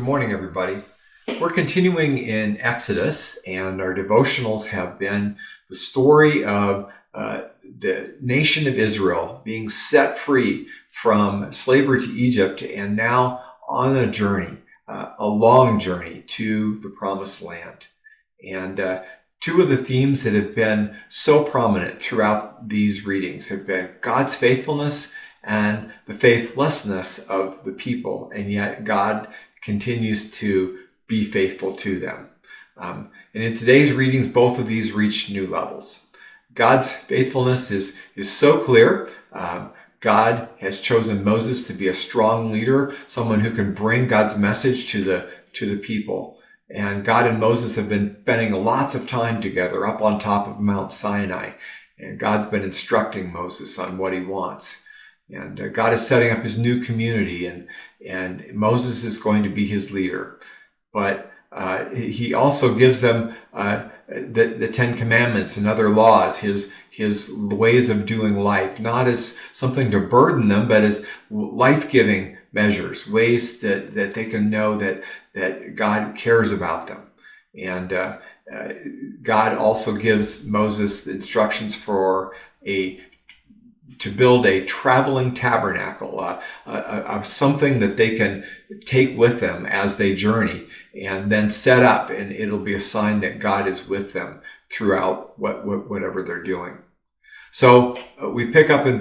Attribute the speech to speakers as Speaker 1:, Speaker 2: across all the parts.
Speaker 1: morning, everybody. We're continuing in Exodus, and our devotionals have been the story of the nation of Israel being set free from slavery to Egypt and now on a journey, a long journey to the promised land. And two of the themes that have been so prominent throughout these readings have been God's faithfulness and the faithlessness of the people, and yet God continues to be faithful to them. And in today's readings, both of these reach new levels. God's faithfulness is so clear. God has chosen Moses to be a strong leader, someone who can bring God's message to the people. And God and Moses have been spending lots of time together up on top of Mount Sinai. And God's been instructing Moses on what he wants. And God is setting up his new community, and Moses is going to be his leader. But he also gives them the Ten Commandments and other laws, his ways of doing life, not as something to burden them, but as life-giving measures, ways that they can know that God cares about them. And God also gives Moses instructions to build a traveling tabernacle, something that they can take with them as they journey and then set up, and it'll be a sign that God is with them throughout whatever they're doing. So we pick up in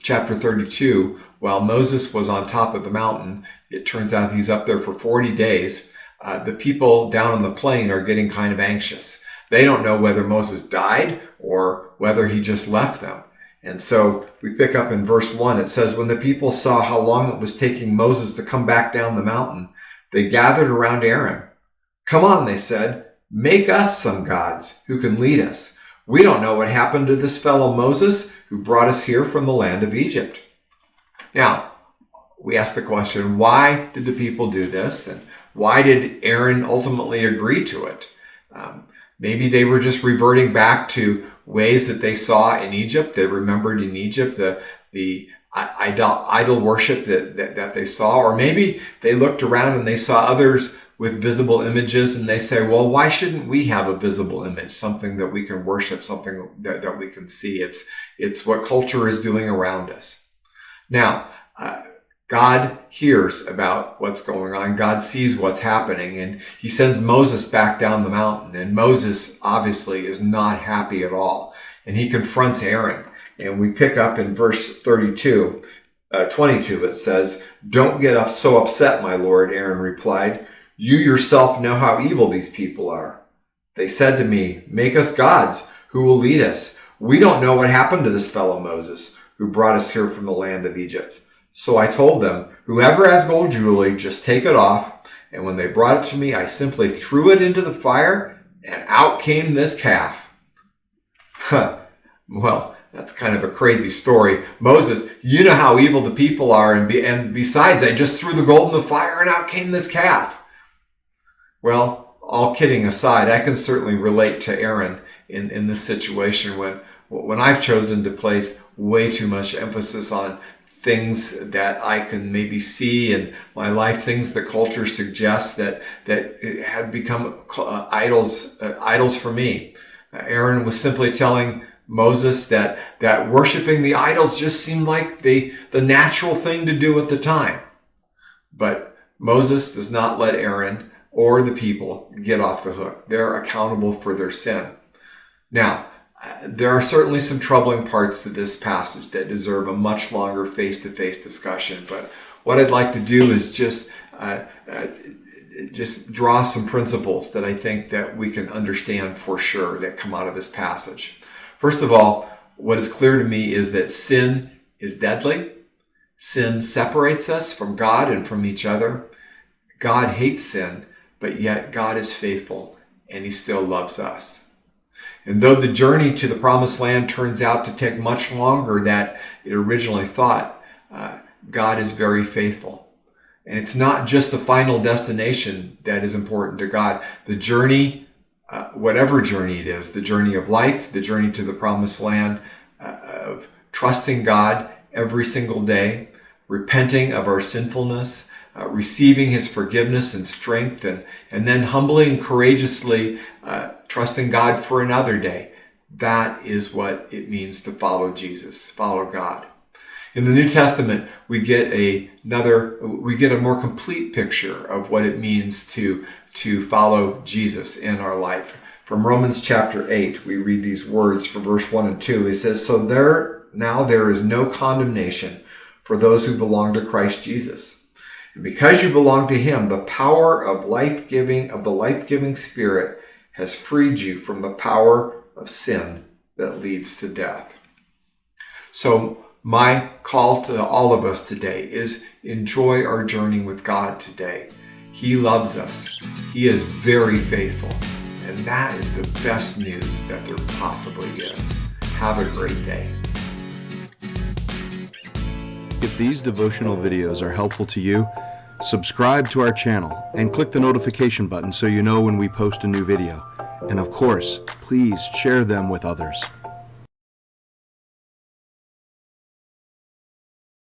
Speaker 1: chapter 32. While Moses was on top of the mountain, it turns out he's up there for 40 days. The people down on the plain are getting kind of anxious. They don't know whether Moses died or whether he just left them. And so we pick up in verse 1. It says, "When the people saw how long it was taking Moses to come back down the mountain, they gathered around Aaron. 'Come on,' they said, 'make us some gods who can lead us. We don't know what happened to this fellow Moses who brought us here from the land of Egypt.'" Now, we ask the question, why did the people do this? And why did Aaron ultimately agree to it? Maybe they were just reverting back to ways that they saw in Egypt. They remembered in Egypt the idol worship that they saw. Or maybe they looked around and they saw others with visible images, and they say, well, why shouldn't we have a visible image, something that we can worship, something that we can see? It's what culture is doing around us. Now, God hears about what's going on. God sees what's happening, and he sends Moses back down the mountain. And Moses obviously is not happy at all. And he confronts Aaron. And we pick up in verse 22. It says, "Don't get so upset, my lord," Aaron replied. "You yourself know how evil these people are. They said to me, 'Make us gods who will lead us.' We don't know what happened to this fellow Moses who brought us here from the land of Egypt. So I told them, 'Whoever has gold jewelry, just take it off.' And when they brought it to me, I simply threw it into the fire, and out came this calf." Well, that's kind of a crazy story. Moses, you know how evil the people are, and besides, I just threw the gold in the fire, and out came this calf. Well, all kidding aside, I can certainly relate to Aaron in this situation when I've chosen to place way too much emphasis on things that I can maybe see in my life, things that culture suggests that have become idols for me. Aaron was simply telling Moses that worshiping the idols just seemed like the natural thing to do at the time. But Moses does not let Aaron or the people get off the hook. They're accountable for their sin. Now, there are certainly some troubling parts to this passage that deserve a much longer face-to-face discussion. But what I'd like to do is just draw some principles that I think that we can understand for sure that come out of this passage. First of all, what is clear to me is that sin is deadly. Sin separates us from God and from each other. God hates sin, but yet God is faithful and he still loves us. And though the journey to the promised land turns out to take much longer than it originally thought, God is very faithful. And it's not just the final destination that is important to God. The journey, whatever journey it is, the journey of life, the journey to the promised land, of trusting God every single day, repenting of our sinfulness, receiving his forgiveness and strength, and then humbly and courageously trusting God for another day. That is what it means to follow Jesus, follow God. In the New Testament, we get a more complete picture of what it means to follow Jesus in our life. From Romans chapter 8, we read these words from verse 1 and 2. It says, "So now there is no condemnation for those who belong to Christ Jesus. And because you belong to him, the power of the life-giving Spirit has freed you from the power of sin that leads to death." So my call to all of us today is enjoy our journey with God today. He loves us. He is very faithful. And that is the best news that there possibly is. Have a great day.
Speaker 2: If these devotional videos are helpful to you, subscribe to our channel and click the notification button so you know when we post a new video. And of course, please share them with others.